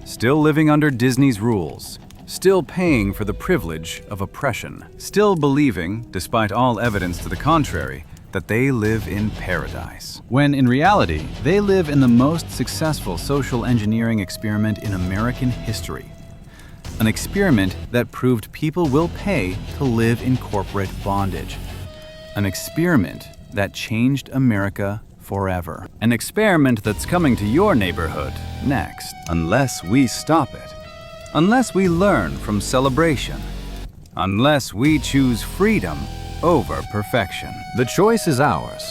still living under Disney's rules, still paying for the privilege of oppression, still believing, despite all evidence to the contrary, that they live in paradise. When in reality, they live in the most successful social engineering experiment in American history. An experiment that proved people will pay to live in corporate bondage. An experiment that changed America forever. An experiment that's coming to your neighborhood next, unless we stop it. Unless we learn from celebration. Unless we choose freedom over perfection. The choice is ours.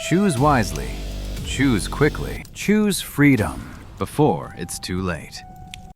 Choose wisely. Choose quickly. Choose freedom before it's too late.